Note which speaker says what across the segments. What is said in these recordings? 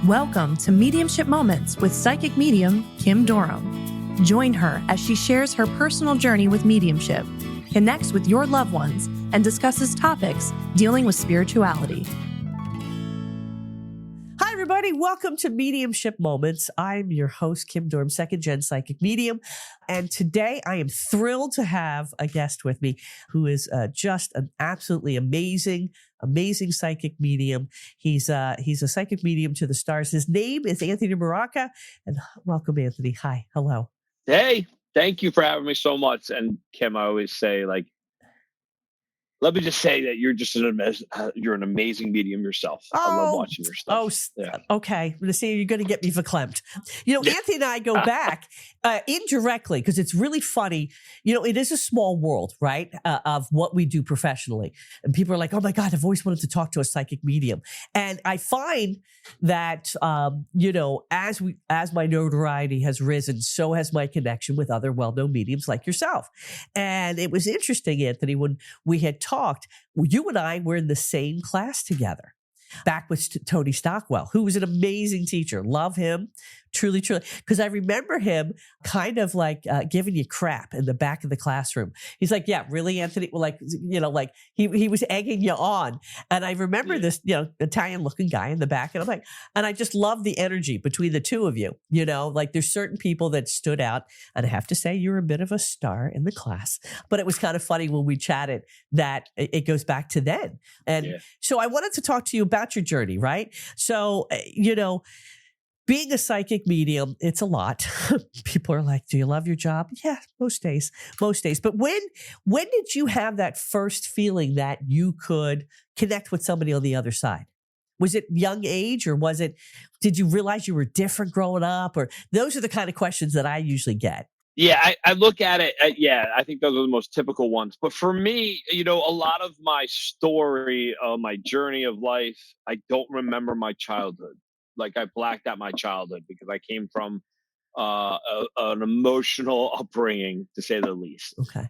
Speaker 1: Welcome to Mediumship Moments with psychic medium Kim Durham. Join her as she shares her personal journey with mediumship, connects with your loved ones, and discusses topics dealing with spirituality.
Speaker 2: Hi, everybody. Welcome to Mediumship Moments. I'm your host, Kim Durham, second-gen psychic medium. And today I am thrilled to have a guest with me who is just an absolutely amazing psychic medium. He's a psychic medium to the stars. His name is Anthony Mrocka. And welcome, Anthony. Hi. Hello.
Speaker 3: Hey, thank you for having me so much. And Kim, I always say, let me just say that you're an amazing medium yourself. I love watching your stuff.
Speaker 2: Okay. See, you're going to get me verklempt. Anthony and I go back indirectly because it's really funny. It is a small world, right, of what we do professionally. And people are like, oh my God, I've always wanted to talk to a psychic medium. And I find that, as my notoriety has risen, so has my connection with other well-known mediums like yourself. And it was interesting, Anthony, when we had talked, you and I were in the same class together back with Tony Stockwell, who was an amazing teacher. Love him. Truly. Because I remember him kind of like giving you crap in the back of the classroom. He's like, yeah, really, Anthony? Well, he was egging you on. And I remember this, Italian looking guy in the back. And I'm like, and I just love the energy between the two of you. There's certain people that stood out. And I have to say, you're a bit of a star in the class. But it was kind of funny when we chatted that it goes back to then. And so I wanted to talk to you about your journey, right? So, being a psychic medium, it's a lot. People are like, do you love your job? Yeah, most days. But when did you have that first feeling that you could connect with somebody on the other side? Was it young age, or did you realize you were different growing up? Or those are the kind of questions that I usually get.
Speaker 3: Yeah, I look at it. I think those are the most typical ones. But for me, a lot of my story, my journey of life, I don't remember my childhood. I blacked out my childhood because I came from an emotional upbringing, to say the least.
Speaker 2: Okay.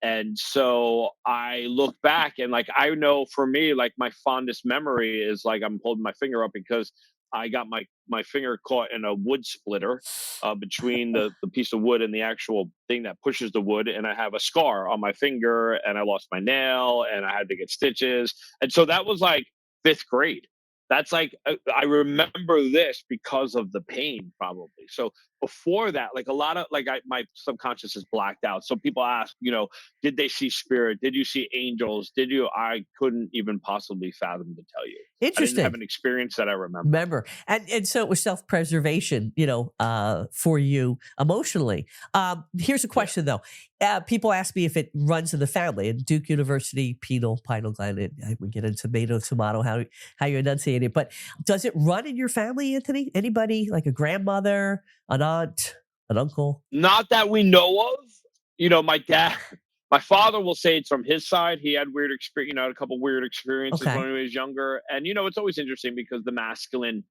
Speaker 3: And so I look back and I know for me, my fondest memory is I'm holding my finger up because I got my finger caught in a wood splitter between the piece of wood and the actual thing that pushes the wood. And I have a scar on my finger and I lost my nail and I had to get stitches. And so that was fifth grade. That's I remember this because of the pain, probably. So before that, a lot of my subconscious is blacked out. So people ask, did they see spirit? Did you see angels? I couldn't even possibly fathom to tell you.
Speaker 2: Interesting.
Speaker 3: I didn't have an experience that I remember.
Speaker 2: And so it was self-preservation, for you emotionally. Here's a question though. People ask me if it runs in the family. At Duke University, pineal gland. We get into tomato, how you enunciate it. But does it run in your family, Anthony? Anybody like a grandmother, an aunt, an uncle?
Speaker 3: Not that we know of. My father will say it's from his side. He had weird experience, a couple weird experiences when he was younger. And, it's always interesting because the masculine,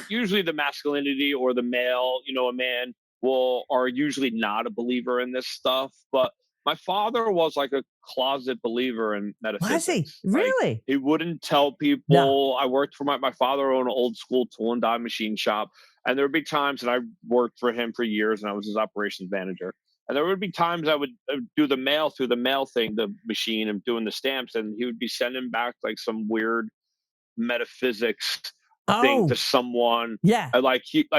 Speaker 3: usually the masculinity or the male, a man are usually not a believer in this stuff. But my father was a closet believer in metaphysics.
Speaker 2: Was he? Really?
Speaker 3: He wouldn't tell people. No. I worked for my father owned an old school tool and die machine shop. And there would be times, and I worked for him for years, and I was his operations manager. And there would be times I would do the mail through the mail thing, the machine, and doing the stamps, and he would be sending back some weird metaphysics thing to someone.
Speaker 2: Yeah.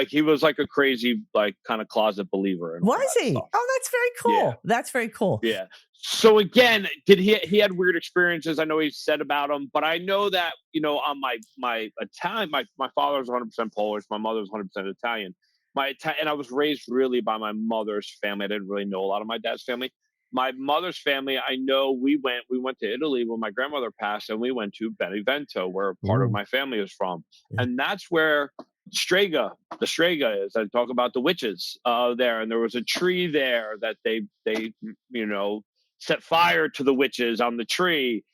Speaker 3: He was a crazy kind of closet believer.
Speaker 2: Was he? Stuff. Oh, that's very cool.
Speaker 3: Yeah.
Speaker 2: That's very cool.
Speaker 3: Yeah. So again, he had weird experiences. I know he said about them, but I know that, on my Italian, my father was 100% Polish. My mother was 100% Italian. And I was raised really by my mother's family. I didn't really know a lot of my dad's family. My mother's family, I know we went to Italy when my grandmother passed, and we went to Benevento, where part of my family is from. Yeah. And that's where the Strega is. I talk about the witches there. And there was a tree there that they set fire to the witches on the tree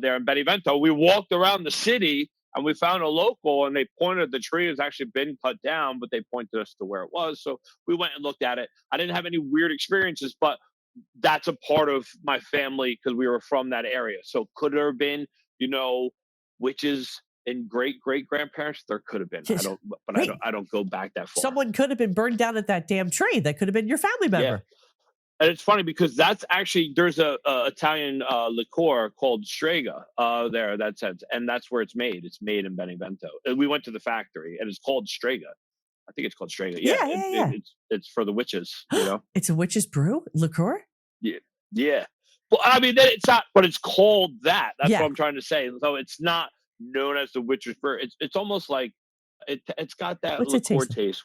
Speaker 3: there in Benevento. We walked around the city and we found a local, and they pointed, the tree has actually been cut down, but they pointed us to where it was. So we went and looked at it. I didn't have any weird experiences, but that's a part of my family because we were from that area. So could there have been, witches and great grandparents, there could have been. I
Speaker 2: Yes.
Speaker 3: don't, but
Speaker 2: Wait.
Speaker 3: I don't go back that far.
Speaker 2: Someone could have been burned down at that damn tree. That could have been your family member.
Speaker 3: And it's funny because that's actually, there's a Italian liqueur called Strega there, that sense, and that's where it's made. It's made in Benevento. And we went to the factory, and it's called Strega. I think it's called Strega. Yeah. It's for the witches. You know,
Speaker 2: It's a witch's brew liqueur.
Speaker 3: Yeah. Well, I mean, it's not, but it's called that. That's
Speaker 2: Yeah.
Speaker 3: what I'm trying to say. So it's not known as the witch's brew. It's almost like it's got that
Speaker 2: What's it
Speaker 3: liqueur
Speaker 2: taste
Speaker 3: taste.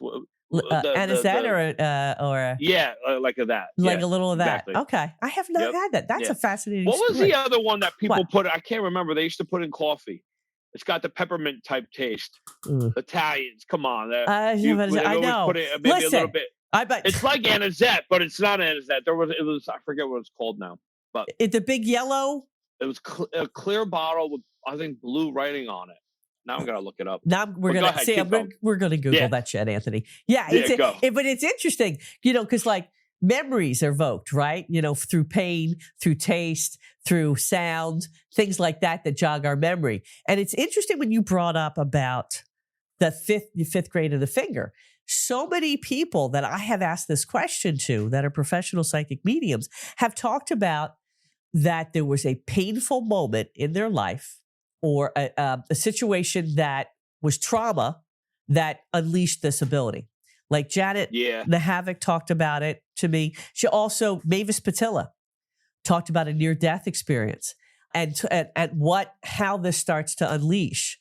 Speaker 2: Anisette or
Speaker 3: Yeah, like that.
Speaker 2: like
Speaker 3: Yeah,
Speaker 2: a little of that.
Speaker 3: exactly.
Speaker 2: Okay, I have not had that. That's
Speaker 3: Yeah.
Speaker 2: a fascinating.
Speaker 3: What was
Speaker 2: story.
Speaker 3: the other one that people
Speaker 2: What?
Speaker 3: put? I can't remember. They used to put in coffee. It's got the peppermint type taste.
Speaker 2: Mm.
Speaker 3: Italians, come on.
Speaker 2: I know.
Speaker 3: Put it maybe a little
Speaker 2: Listen,
Speaker 3: bit.
Speaker 2: I bet
Speaker 3: It's like anisette, but it's not anisette. It was. I forget what it's called now. But
Speaker 2: it's the big yellow.
Speaker 3: it was a clear bottle with, I think, blue writing on it. Now I'm gonna look it up.
Speaker 2: Now we're
Speaker 3: But go
Speaker 2: gonna
Speaker 3: ahead,
Speaker 2: see.
Speaker 3: keep going.
Speaker 2: We're gonna Google
Speaker 3: Yeah.
Speaker 2: that shit, Anthony. Yeah,
Speaker 3: Go.
Speaker 2: but it's interesting, because like memories are evoked, right? Through pain, through taste, through sound, things like that jog our memory. And it's interesting when you brought up about the fifth grade of the finger. So many people that I have asked this question to that are professional psychic mediums have talked about that there was a painful moment in their life or a situation that was trauma that unleashed this ability. Like Janet the Havoc talked about it to me. She also, Mavis Patilla, talked about a near-death experience and how this starts to unleash.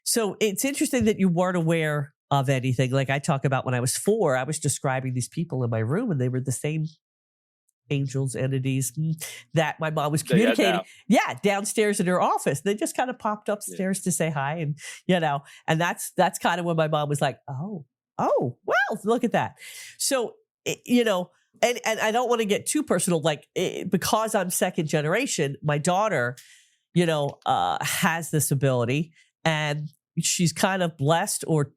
Speaker 2: So it's interesting that you weren't aware of anything. Like I talk about when I was 4, I was describing these people in my room and they were the same angels, entities that my mom was communicating. Downstairs in her office. They just kind of popped upstairs to say hi. And, and that's kind of when my mom was like, oh, well, look at that. So, and I don't want to get too personal, like because I'm second generation, my daughter, has this ability and she's kind of blessed, or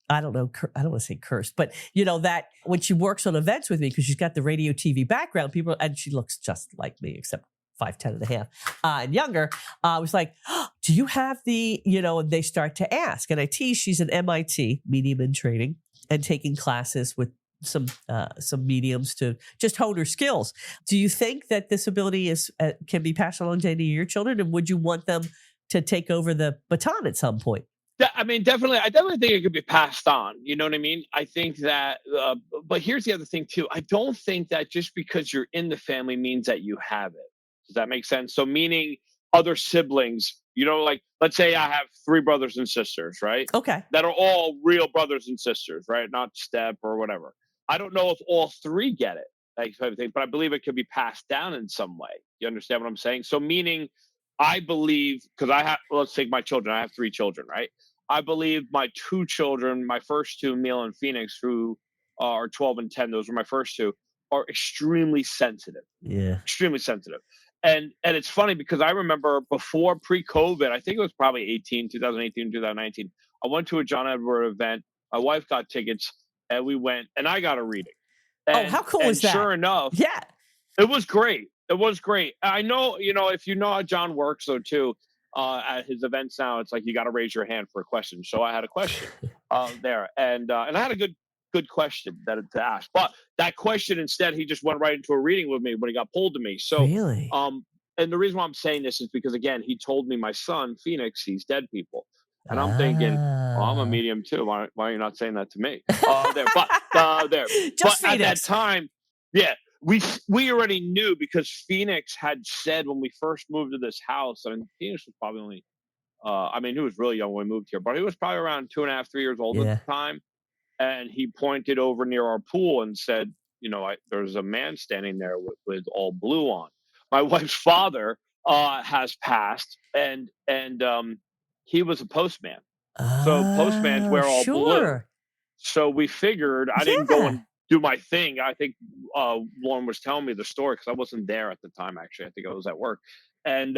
Speaker 2: I don't know, I don't want to say cursed, but that when she works on events with me, because she's got the radio TV background, and she looks just like me, except 5'10" and a half and younger. I was like, do you have the, and they start to ask. And I tease she's an MIT medium in training and taking classes with some mediums to just hone her skills. Do you think that this ability can be passed along to any of your children? And would you want them to take over the baton at some point?
Speaker 3: I mean, definitely. I definitely think it could be passed on. You know what I mean? I think that, but here's the other thing too. I don't think that just because you're in the family means that you have it. Does that make sense? So meaning other siblings, like let's say I have 3 brothers and sisters, right?
Speaker 2: Okay.
Speaker 3: That are all real brothers and sisters, right? Not step or whatever. I don't know if all 3 get it, like type of thing, but I believe it could be passed down in some way. You understand what I'm saying? So meaning I believe, because let's take my children. I have 3 children, right? I believe my 2 children, my first 2, Neil and Phoenix, who are 12 and 10, those were my first 2, are extremely sensitive.
Speaker 2: Yeah.
Speaker 3: Extremely sensitive. And it's funny because I remember before pre-COVID, I think it was probably 2018, 2019, I went to a John Edward event. My wife got tickets and we went and I got a reading. And,
Speaker 2: how cool is that?
Speaker 3: Sure enough, it was great. It was great. I know, if you know how John works though too, at his events now, it's like you got to raise your hand for a question. So I had a question there, and I had a good question to ask. But that question instead, he just went right into a reading with me when he got pulled to me. So,
Speaker 2: really?
Speaker 3: And the reason why I'm saying this is because again, he told me my son Phoenix sees dead people, and I'm thinking, I'm a medium too. Why are you not saying that to me? There,
Speaker 2: Just
Speaker 3: but at that time, we already knew because Phoenix had said when we first moved to this house, I mean, Phoenix was probably only, he was really young when we moved here, but he was probably around 2.5, 3 years old at the time. And he pointed over near our pool and said, there's a man standing there with all blue on. My wife's father has passed and he was a postman. So postmans wear all blue. So we figured I didn't go and do my thing. I think Lauren was telling me the story because I wasn't there at the time. Actually, I think I was at work, and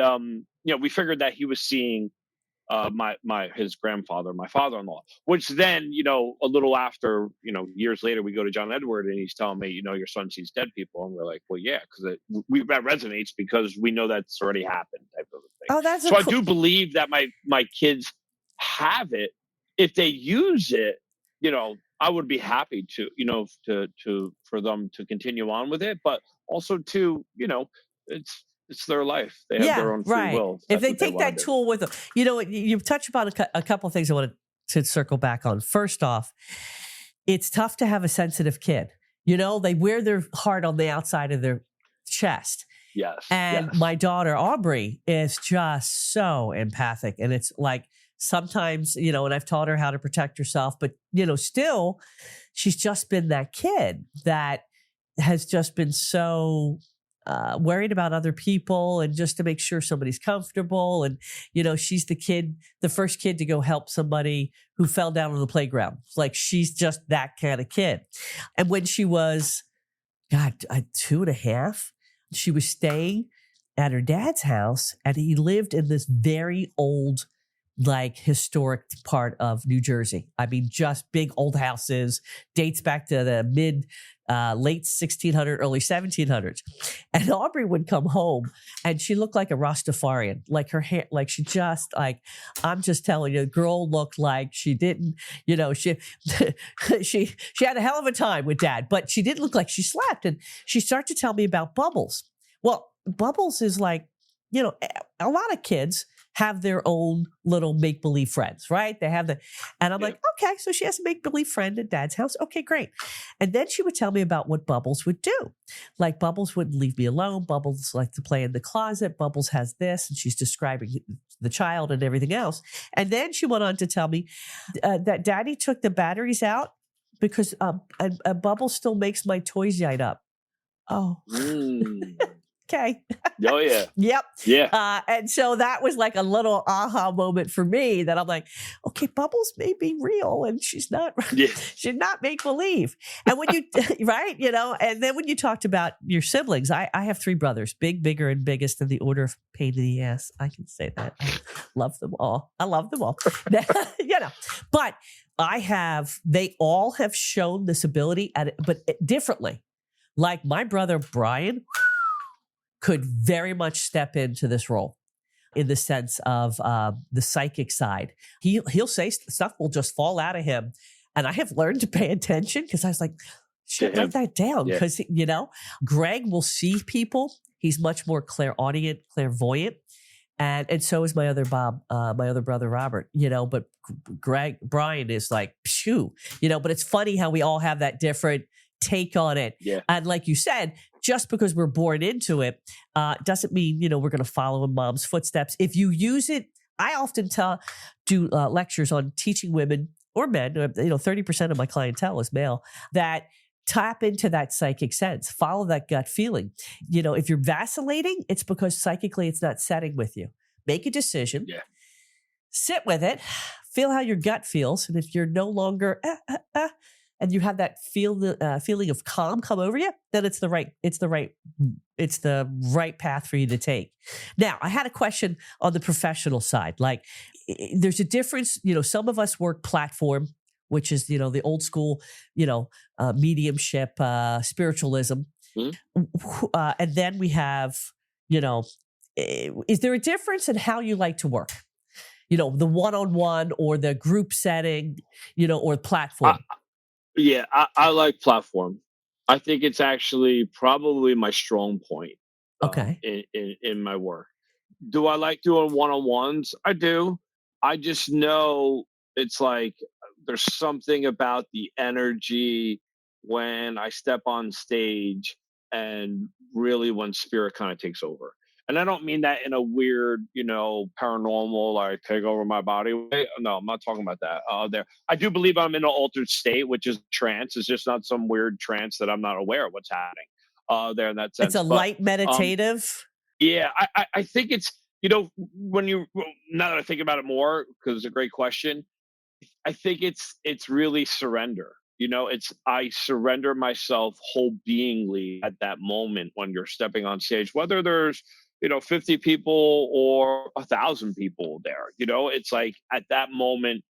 Speaker 3: we figured that he was seeing his grandfather, my father-in-law. Which then, a little after, years later, we go to John Edward and he's telling me, your son sees dead people, and we're like, well, yeah, because that resonates because we know that's already happened, type of a thing.
Speaker 2: Oh, that's
Speaker 3: so. I do believe that my kids have it. If they use it, I would be happy to, for them to continue on with it. But also to, it's their life. They have their
Speaker 2: Yeah,
Speaker 3: own free
Speaker 2: right.
Speaker 3: will.
Speaker 2: If
Speaker 3: That's
Speaker 2: they
Speaker 3: what they
Speaker 2: take
Speaker 3: want
Speaker 2: that
Speaker 3: to do.
Speaker 2: tool with them, you've touched upon a couple of things I wanted to circle back on. First off, it's tough to have a sensitive kid. They wear their heart on the outside of their chest.
Speaker 3: Yes.
Speaker 2: And my daughter, Aubrey, is just so empathic. And it's like sometimes, and I've taught her how to protect herself, but, still, she's just been that kid that has just been so worried about other people and just to make sure somebody's comfortable. And, she's the first kid to go help somebody who fell down on the playground. It's like she's just that kind of kid. And when she was, 2.5, she was staying at her dad's house, and he lived in this very old, historic part of New Jersey. I mean, just big old houses, dates back to the late 1600s, early 1700s. And Aubrey would come home and she looked like a Rastafarian, like her hair, like she just I'm just telling you, the girl looked like she didn't, she had a hell of a time with dad, but she didn't look like she slept. And she started to tell me about Bubbles. Well, Bubbles is like, a lot of kids have their own little make-believe friends, right? They have and I'm like, okay, so she has a make-believe friend at dad's house. Okay, great. And then she would tell me about what Bubbles would do. Like Bubbles wouldn't leave me alone. Bubbles liked to play in the closet. Bubbles has this, and she's describing the child and everything else. And then she went on to tell me that daddy took the batteries out because Bubbles still makes my toys light up. Oh. Okay.
Speaker 3: Oh, yeah.
Speaker 2: Yep.
Speaker 3: Yeah.
Speaker 2: And so that was like a little aha moment for me that I'm like, okay, Bubbles may be real and she's not make believe. And when you, right, and then when you talked about your siblings, I have 3 brothers, bigger, and biggest in the order of pain in the ass. I can say that. I love them all. But they all have shown this ability but differently. Like my brother, Brian, could very much step into this role in the sense of the psychic side. He'll say stuff will just fall out of him. And I have learned to pay attention because I was like, should write that down. Because, Greg will see people. He's much more clairaudient, clairvoyant. And so is my other brother, Robert, but Brian is like, phew, but it's funny how we all have that different take on it.
Speaker 3: Yeah.
Speaker 2: And like you said, just because we're born into it doesn't mean, we're going to follow in mom's footsteps. If you use it, I often do lectures on teaching women or men, 30% of my clientele is male, that tap into that psychic sense, follow that gut feeling. If you're vacillating, it's because psychically it's not setting with you. Make a decision, sit with it, feel how your gut feels. And if you're no longer, and you have that feeling of calm come over you, then it's the right path for you to take. Now, I had a question on the professional side. Like, there's a difference. Some of us work platform, which is the old school, mediumship, spiritualism, and then we have, is there a difference in how you like to work? The one-on-one or the group setting, or platform.
Speaker 3: I like platform. I think it's actually probably my strong point.
Speaker 2: Okay.
Speaker 3: In my work. Do I like doing one-on-ones? I do. I just know it's like there's something about the energy when I step on stage and really when spirit kind of takes over. And I don't mean that in a weird, paranormal, like take over my body way. No, I'm not talking about that. I do believe I'm in an altered state, which is trance. It's just not some weird trance that I'm not aware of what's happening there in that sense.
Speaker 2: It's a light meditative.
Speaker 3: I think it's, now that I think about it more, because it's a great question, I think it's really surrender. I surrender myself whole beingly at that moment when you're stepping on stage, whether there's 50 people or 1,000 people there. It's like at that moment,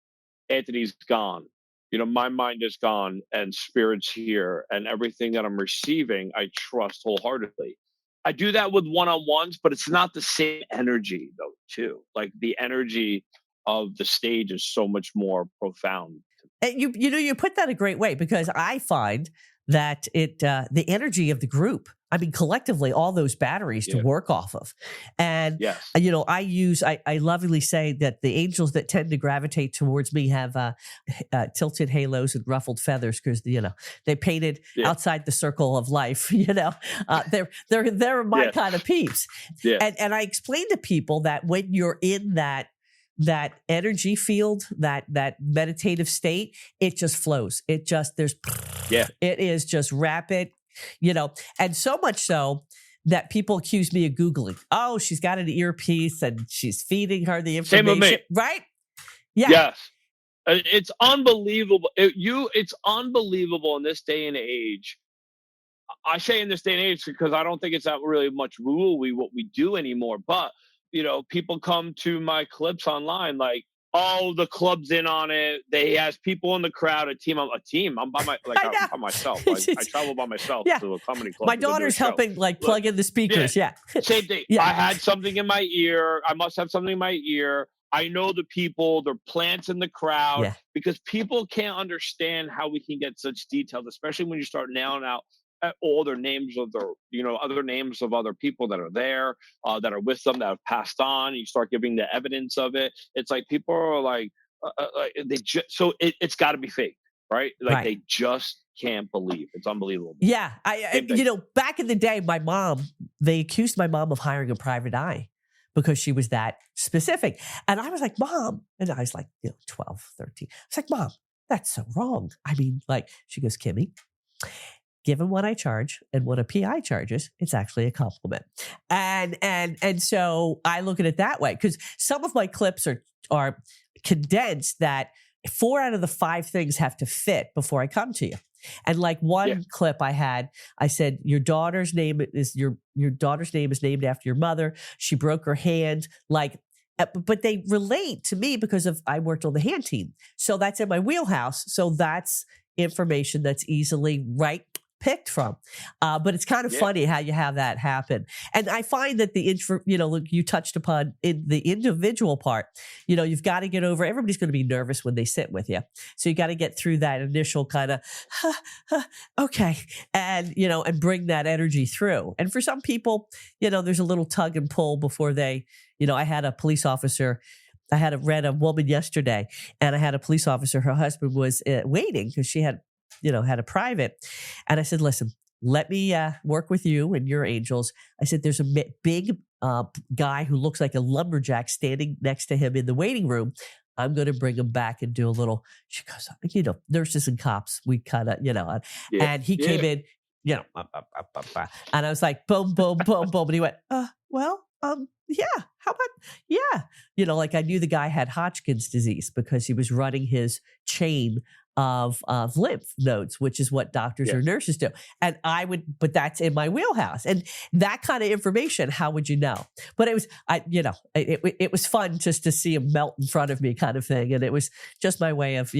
Speaker 3: Anthony's gone. My mind is gone and spirit's here, and everything that I'm receiving, I trust wholeheartedly. I do that with one-on-ones, but it's not the same energy though, too. Like the energy of the stage is so much more profound.
Speaker 2: And you put that a great way, because I find that the energy of the group, I mean, collectively, all those batteries to work off of. And,
Speaker 3: Yes.
Speaker 2: I lovingly say that the angels that tend to gravitate towards me have tilted halos and ruffled feathers, because, they painted outside the circle of life, they're my kind of peeps.
Speaker 3: Yeah.
Speaker 2: And I explain to people that when you're in that energy field, that meditative state, it just flows. It is just rapid, and so much so that people accuse me of Googling. Oh, she's got an earpiece and she's feeding her the information.
Speaker 3: Same with me.
Speaker 2: Right? Yeah.
Speaker 3: Yes. It's unbelievable. It's unbelievable in this day and age. I say in this day and age because I don't think it's not really much what we do anymore. But people come to my clips online like, oh, the club's in on it. They has people in the crowd, a team. I'm by myself. I travel by myself to a comedy club.
Speaker 2: My daughter's helping plug in the speakers. Yeah.
Speaker 3: Same thing. I had something in my ear. I must have something in my ear. I know the people, they're plants in the crowd, because people can't understand how we can get such details, especially when you start nailing out all their names of other names of other people that are there, that are with them, that have passed on. You start giving the evidence of it. It's like people are like, it's got to be fake, right? They just can't believe. It's unbelievable.
Speaker 2: Yeah, back in the day, they accused my mom of hiring a private eye because she was that specific, and I was like, Mom, and I was like, 12, 13. I was like, Mom, that's so wrong. I mean, she goes, Kimmy, given what I charge and what a PI charges, it's actually a compliment. And so I look at it that way, because some of my clips are condensed that 4 out of the 5 things have to fit before I come to you. And one clip I said, your daughter's name is named after your mother. She broke her hand. But they relate to me because I worked on the hand team. So that's in my wheelhouse. So that's information that's easily picked from. But it's kind of funny how you have that happen. And I find that you touched upon in the individual part, you've got to get over, everybody's going to be nervous when they sit with you. So you got to get through that initial kind of, okay. And, and bring that energy through. And for some people, there's a little tug and pull before they, I had a police officer, I had read a woman yesterday, and I had a police officer, her husband was waiting because she had a private. And I said, listen, let me work with you and your angels. I said, there's a big guy who looks like a lumberjack standing next to him in the waiting room. I'm going to bring him back and do a little, she goes, nurses and cops, we kind of, and he came in, and I was like, boom, boom, boom, boom. And he went, yeah, how about, I knew the guy had Hodgkin's disease because he was running his chain of lymph nodes, which is what doctors or nurses do. And but that's in my wheelhouse. And that kind of information, how would you know? But it was, it was fun just to see him melt in front of me, kind of thing. And it was just my way of,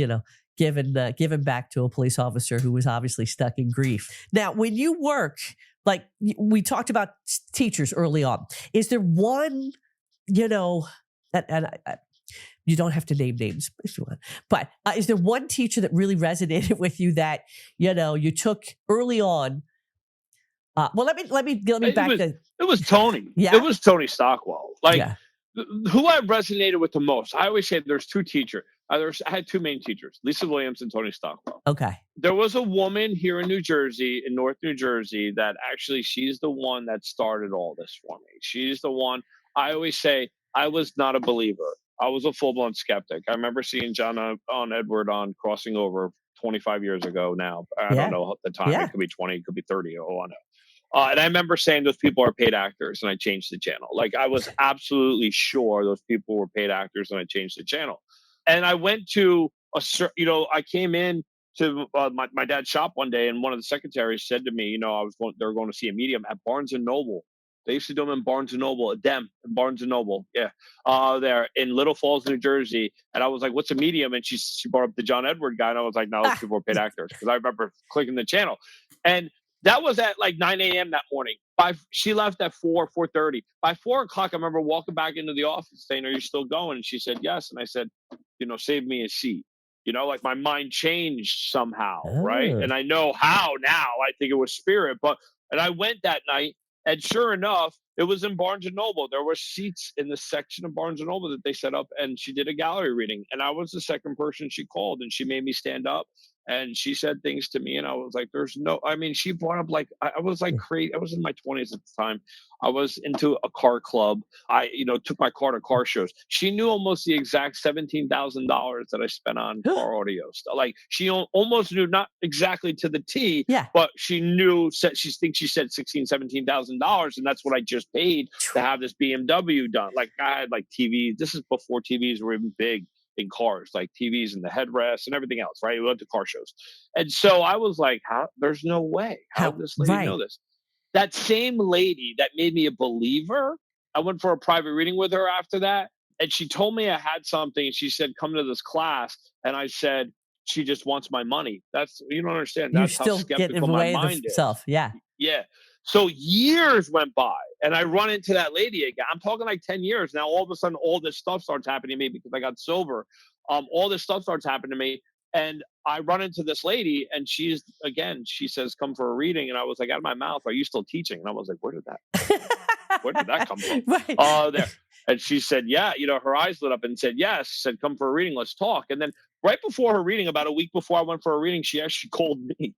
Speaker 2: giving back to a police officer who was obviously stuck in grief. Now, when you work, we talked about teachers early on, is there one, you don't have to name names if you want, but is there one teacher that really resonated with you that, you took early on? Well, let me back
Speaker 3: It was Tony.
Speaker 2: Yeah.
Speaker 3: It was Tony Stockwell. Who I resonated with the most, I always say there's 2 teachers. I had 2 main teachers, Lisa Williams and Tony Stockwell.
Speaker 2: Okay.
Speaker 3: There was a woman here in North New Jersey, that actually, she's the one that started all this for me. She's the one. I always say I was not a believer. I was a full-blown skeptic. I remember seeing John on Edward on Crossing Over 25 years ago now. I don't know the time. It could be 20, it could be 30. Oh, I know. And I remember saying those people are paid actors, and I changed the channel. I was absolutely sure those people were paid actors, and I changed the channel. And I went to I came in to my dad's shop one day, and one of the secretaries said to me, they were going to see a medium at Barnes and Noble. They used to do them in Barnes and Noble, in Barnes and Noble, there in Little Falls, New Jersey. And I was like, "What's a medium?" And she brought up the John Edward guy, and I was like, "No, those people are paid actors," because I remember clicking the channel. And That was at like 9 a.m. that morning. She left at 4:30. By 4 o'clock, I remember walking back into the office saying, "Are you still going?" And she said, "Yes." And I said, "Save me a seat." Like my mind changed somehow, right? And I know how now. I think it was spirit, and I went that night, and sure enough, it was in Barnes and Noble. There were seats in the section of Barnes and Noble that they set up, and she did a gallery reading. And I was the second person she called, and she made me stand up. And she said things to me, and I was like, she brought up like, I was like crazy. I was in my 20s at the time. I was into a car club. I, took my car to car shows. She knew almost the exact $17,000 that I spent on car audio stuff. Like she almost knew, not exactly to the T, but she knew, she thinks she said $17,000. And that's what I just paid to have this BMW done. Like I had like TV. This is before TVs were even big in cars, like TVs and the headrests and everything else, right? We went to car shows. And so I was like, there's no way. How did this lady know this? That same lady that made me a believer, I went for a private reading with her after that. And she told me I had something. She said, come to this class. And I said, she just wants my money. You don't understand. That's how skeptical my mind is.
Speaker 2: Yeah.
Speaker 3: Yeah. So years went by and I run into that lady again. I'm talking like 10 years. Now, all of a sudden, all this stuff starts happening to me because I got sober. All this stuff starts happening to me. And I run into this lady and she says, come for a reading. And I was like, out of my mouth, are you still teaching? And I was like, where did that come from?
Speaker 2: Right.
Speaker 3: There. And she said, yeah, her eyes lit up and said, yes, said, come for a reading. Let's talk. And then right before her reading, about a week before I went for a reading, she actually called me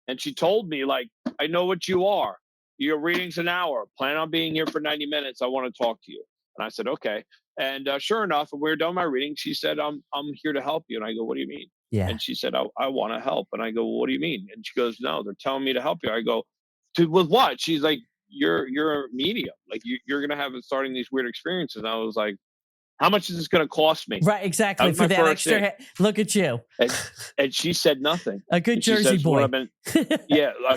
Speaker 3: and she told me, like, I know what you are. Your reading's an hour. Plan on being here for 90 minutes. I want to talk to you. And I said, okay. And sure enough, when we were done my reading, she said, I'm here to help you. And I go, what do you mean?
Speaker 2: Yeah.
Speaker 3: And she said, I want to help. And I go, well, what do you mean? And she goes, no, they're telling me to help you. I go, with what? She's like, you're a medium. Like you're going to have starting these weird experiences. And I was like, how much is this going to cost me?
Speaker 2: Right, exactly. For that extra, look at you.
Speaker 3: And she said nothing.
Speaker 2: A good Jersey boy.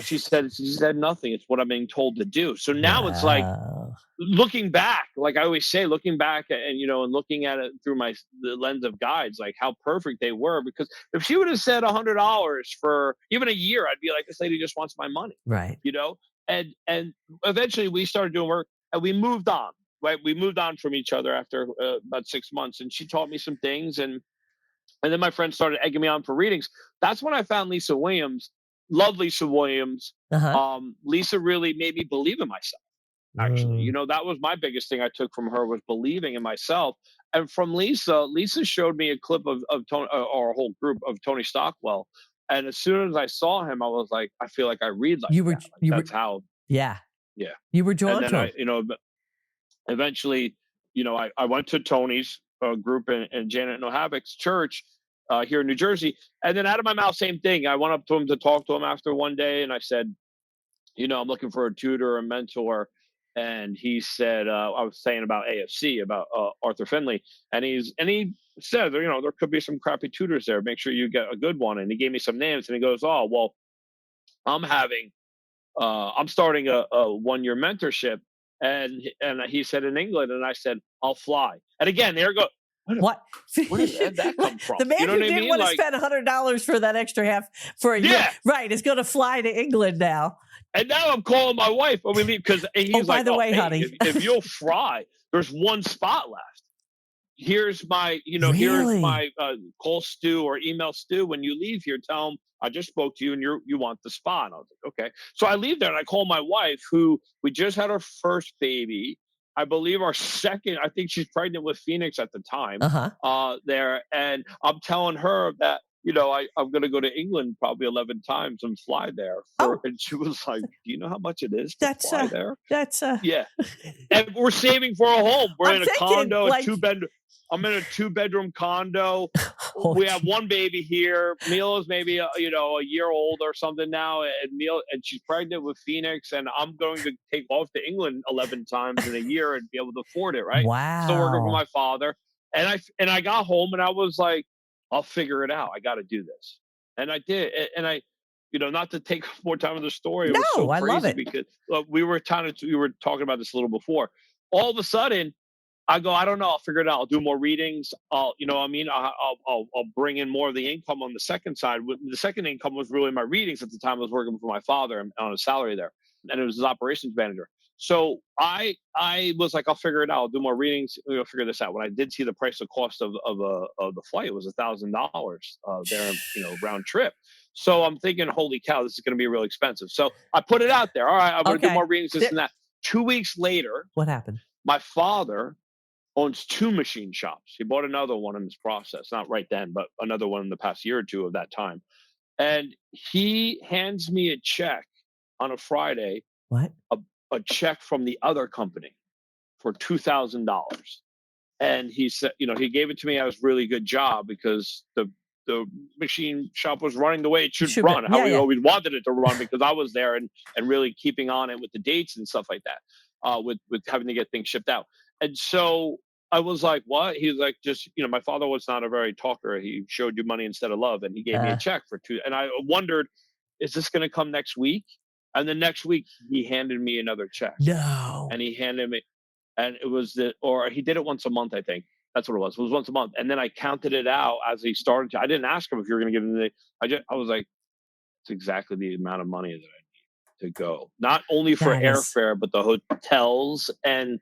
Speaker 3: She said nothing. It's what I'm being told to do. So now it's like, looking back, like I always say, looking back and, and looking at it through the lens of guides, like how perfect they were. Because if she would have said $100 for even a year, I'd be like, this lady just wants my money.
Speaker 2: Right.
Speaker 3: And eventually we started doing work and we moved on. Right, we moved on from each other after about 6 months, and she taught me some things, and then my friends started egging me on for readings. That's when I found Lisa Williams. Love Lisa Williams. Lisa really made me believe in myself. Actually, that was my biggest thing I took from her, was believing in myself. And from Lisa showed me a clip of Tony, or a whole group of Tony Stockwell. And as soon as I saw him, I was like, I feel like I read like that's how.
Speaker 2: Yeah.
Speaker 3: Yeah.
Speaker 2: You were drawn to
Speaker 3: him. Eventually, I went to Tony's group in Janet Nohavic's church here in New Jersey. And then out of my mouth, same thing. I went up to him to talk to him after one day. And I said, I'm looking for a tutor or a mentor. And he said, I was saying about AFC, about Arthur Finley. And he said, there could be some crappy tutors there. Make sure you get a good one. And he gave me some names. And he goes, oh, well, I'm starting a 1-year mentorship. And he said in England, and I said, I'll fly. And again, there go.
Speaker 2: What?
Speaker 3: Where did that come from?
Speaker 2: The man who didn't want to spend $100 for that extra half for a year, right, is going to fly to England now.
Speaker 3: And now I'm calling my wife when we leave because he's
Speaker 2: by the way, honey,
Speaker 3: if you'll fly, there's one spot left. Here's my, here's my call Stu or email Stu. When you leave here, tell him I just spoke to you and you want the spot. And I was like, okay. So I leave there and I call my wife, who we just had our first baby. I believe our second, I think she's pregnant with Phoenix at the time there. And I'm telling her that, I'm going to go to England probably 11 times and fly there. And she was like, do you know how much it is to fly there? Yeah. And we're saving for a home. We're in a condo, a 2-bedroom. I'm in a 2-bedroom condo. We have one baby here. Mila's maybe a year old or something now, and she's pregnant with Phoenix. And I'm going to take off to England 11 times in a year and be able to afford it. Right?
Speaker 2: Wow.
Speaker 3: Still working for my father. And I got home and I was like, I'll figure it out. I got to do this, and I did. And I, not to take more time of the story. It was so crazy, I love it, because we were talking about this a little before. All of a sudden, I go, I don't know. I'll figure it out. I'll do more readings. I'll bring in more of the income on the second side. The second income was really my readings at the time. I was working for my father on a salary there, and it was his operations manager. So I was like, I'll figure it out. I'll do more readings. We'll figure this out. When I did see the price of cost of the flight, it was $1,000 there, round trip. So I'm thinking, holy cow, this is going to be really expensive. So I put it out there. All right, I'm going to do more readings, this and that. 2 weeks later,
Speaker 2: what happened?
Speaker 3: My father owns 2 machine shops. He bought another one in this process, not right then, but another one in the past year or two of that time. And he hands me a check on a Friday.
Speaker 2: What?
Speaker 3: A check from the other company for $2,000. And he said, he gave it to me as a really good job because the machine shop was running the way it should run, how we always wanted it to run, because I was there and really keeping on it with the dates and stuff like that, with having to get things shipped out. And so I was like, what? He was like, just, my father was not a very talker. He showed you money instead of love. And he gave me a check for 2. And I wondered, is this going to come next week? And the next week he handed me another check.
Speaker 2: No.
Speaker 3: And he handed me, and it was or he did it once a month, I think. That's what it was. It was once a month. And then I counted it out as he started I didn't ask him if you were going to give him I was like, it's exactly the amount of money that I need to go. Not only for airfare, but the hotels and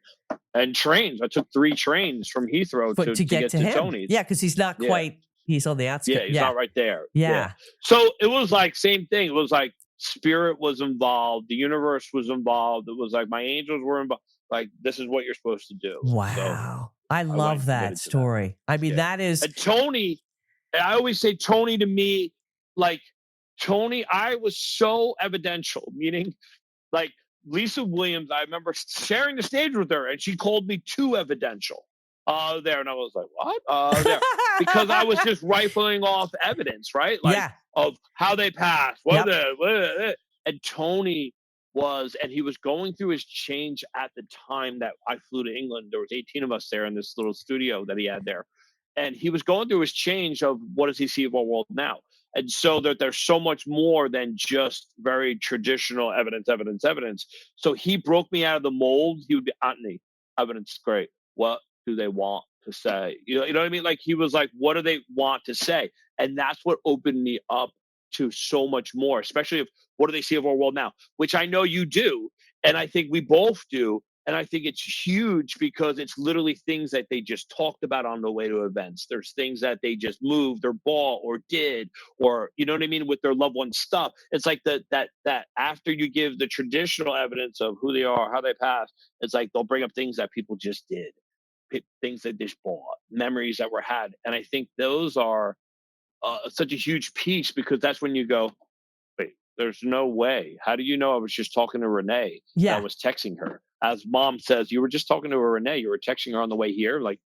Speaker 3: trains. I took 3 trains from Heathrow to get to Tony's.
Speaker 2: Yeah, because he's not quite, he's on the outskirts.
Speaker 3: Yeah, he's not right there.
Speaker 2: Yeah.
Speaker 3: So it was like, same thing. It was like spirit was involved. The universe was involved. It was like my angels were involved. Like, this is what you're supposed to do.
Speaker 2: Wow. So I love that story. That. I mean, that is.
Speaker 3: And Tony, I always say Tony to me, like, Tony, I was so evidential, meaning like Lisa Williams, I remember sharing the stage with her and she called me too evidential there. And I was like, what? There. Because I was just rifling off evidence, right? Like, of how they passed. And Tony and he was going through his change at the time that I flew to England. There was 18 of us there in this little studio that he had there. And he was going through his change of what does he see of our world now? And so that there's so much more than just very traditional evidence. So he broke me out of the mold. He would be, Anthony, evidence is great. What do they want to say? You know what I mean? Like, he was like, what do they want to say? And that's what opened me up to so much more, especially if what do they see of our world now, which I know you do. And I think we both do. And I think it's huge because it's literally things that they just talked about on the way to events. There's things that they just moved or bought or did, or, you know what I mean, with their loved ones' stuff. It's like that after you give the traditional evidence of who they are, how they passed, it's like they'll bring up things that people just did, things that they just bought, memories that were had. And I think those are such a huge piece, because that's when you go, wait, there's no way. How do you know I was just talking to Renee? I was texting her. As mom says, you were just talking to Renee. You were texting her on the way here. Like,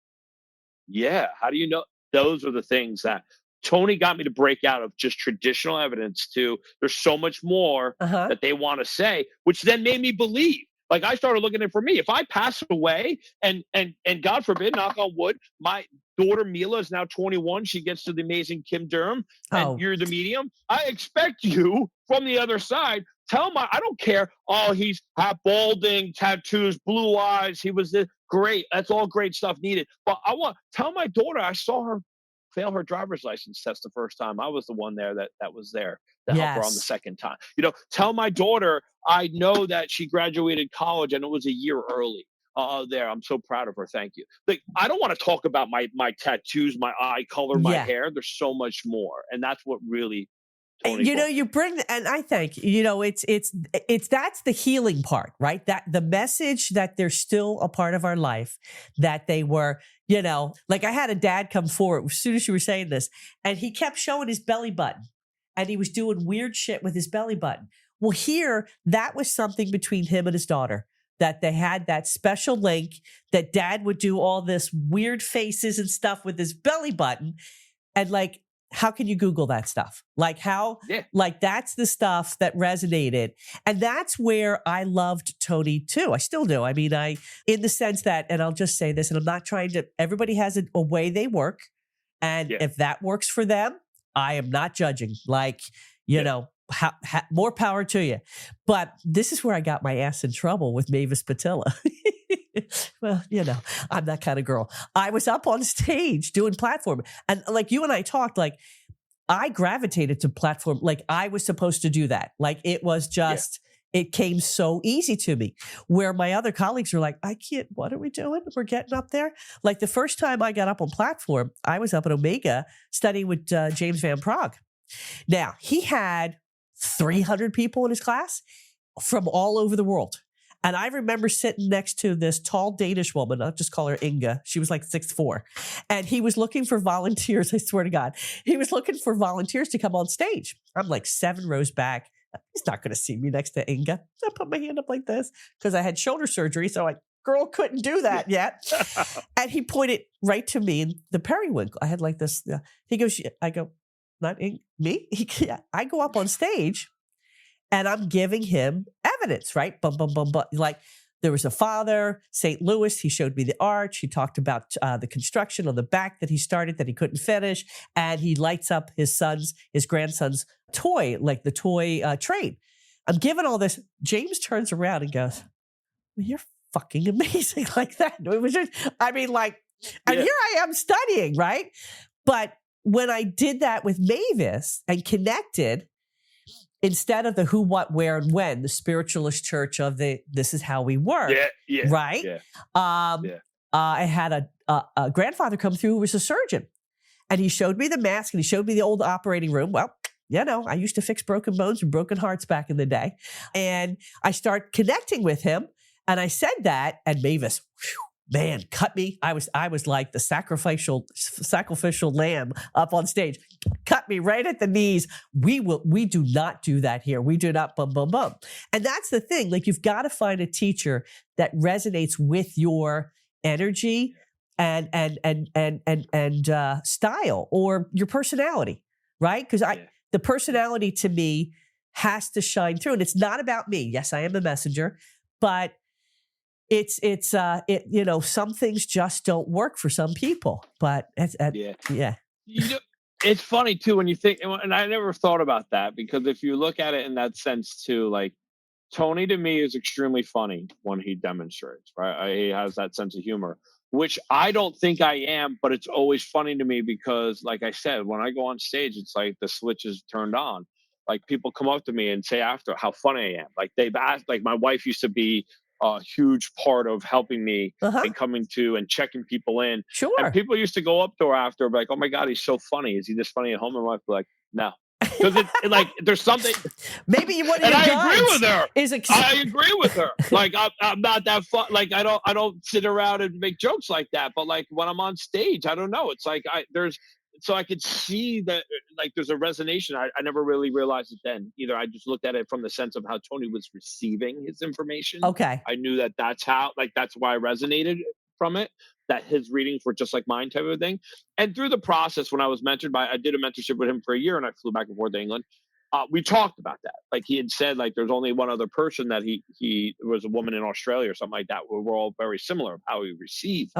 Speaker 3: yeah. How do you know? Those are the things that Tony got me to break out of just traditional evidence to there's so much more that they want to say, which then made me believe. Like, I started looking at it for me. If I pass away and God forbid, knock on wood, my daughter Mila is now 21. She gets to the amazing Kim Durham, and you're the medium. I expect you from the other side. I don't care. Oh, he's balding, tattoos, blue eyes. He was great. That's all great stuff needed. But tell my daughter I saw her fail her driver's license test the first time. I was the one there that was there to help her on the second time. Tell my daughter I know that she graduated college and it was a year early. There, I'm so proud of her. Thank you. Like, I don't want to talk about my tattoos, my eye color, my hair. There's so much more, and that's what really.
Speaker 2: You bring, and I think, it's that's the healing part, right? That the message that they're still a part of our life, that they were, like I had a dad come forward as soon as you were saying this, and he kept showing his belly button, and he was doing weird shit with his belly button. Well, here, that was something between him and his daughter, that they had that special link, that dad would do all this weird faces and stuff with his belly button. And like, how can you Google that stuff? Like like that's the stuff that resonated. And that's where I loved Tony too. I still do. I mean, in the sense that, and I'll just say this, and I'm not trying to, everybody has a way they work. And if that works for them, I am not judging. Like, more power to you. But this is where I got my ass in trouble with Mavis Patilla. well, I'm that kind of girl. I was up on stage doing platform. And like you and I talked, like I gravitated to platform. Like I was supposed to do that. Like it was just, it came so easy to me, where my other colleagues are like, I can't, what are we doing? We're getting up there. Like the first time I got up on platform, I was up at Omega studying with James Van Praagh. Now, he had 300 people in his class from all over the world. And I remember sitting next to this tall Danish woman. I'll just call her Inga. She was like 6'4". And he was looking for volunteers. I swear to God. He was looking for volunteers to come on stage. I'm like 7 rows back. He's not going to see me next to Inga. I put my hand up like this because I had shoulder surgery. So girl couldn't do that yet. And he pointed right to me in the periwinkle. I had like this. He goes, I go, not me? I go up on stage and I'm giving him evidence, right? Bum, bum, bum, bum. Like there was a father, St. Louis. He showed me the arch. He talked about the construction on the back that he started that he couldn't finish. And he lights up his grandson's toy, like the toy train. I'm giving all this. James turns around and goes, well, you're fucking amazing like that. It was just, and here I am studying, right? But when I did that with Mavis and connected, instead of the who, what, where, and when, the spiritualist church of this is how we work, right? I had a grandfather come through who was a surgeon, and he showed me the mask and he showed me the old operating room. Well, I used to fix broken bones and broken hearts back in the day. And I start connecting with him, and I said that, and Mavis, man, cut me. I was like the sacrificial lamb up on stage. Cut me right at the knees. We do not do that here. We do not bum, bum, bum. And that's the thing. Like you've got to find a teacher that resonates with your energy and style or your personality, right? Because the personality to me has to shine through. And it's not about me. Yes, I am a messenger, but it's some things just don't work for some people, but
Speaker 3: it's funny too when you think, and I never thought about that, because if you look at it in that sense too, like Tony to me is extremely funny when he demonstrates, right? He has that sense of humor, which I don't think I am, but it's always funny to me because, like I said, when I go on stage, it's like the switch is turned on. Like people come up to me and say after how funny I am. Like they've asked, like my wife used to be a huge part of helping me and coming to and checking people in.
Speaker 2: Sure.
Speaker 3: And people used to go up to her after, like, oh my God, he's so funny. Is he just funny at home? And my wife would be like, no. Because it like there's something.
Speaker 2: Maybe what
Speaker 3: and I agree with her.
Speaker 2: I
Speaker 3: agree with her. Like I'm not that fun. Like I don't sit around and make jokes like that. But like when I'm on stage, I don't know. It's like so I could see that like there's a resonation. I never really realized it then either. I just looked at it from the sense of how Tony was receiving his information.
Speaker 2: Okay.
Speaker 3: I knew that's why I resonated from it, that his readings were just like mine type of thing. And through the process, when I was mentored I did a mentorship with him for a year and I flew back and forth to England. We talked about that. Like he had said, like there's only one other person that he was a woman in Australia or something like that, where we're all very similar of how we receive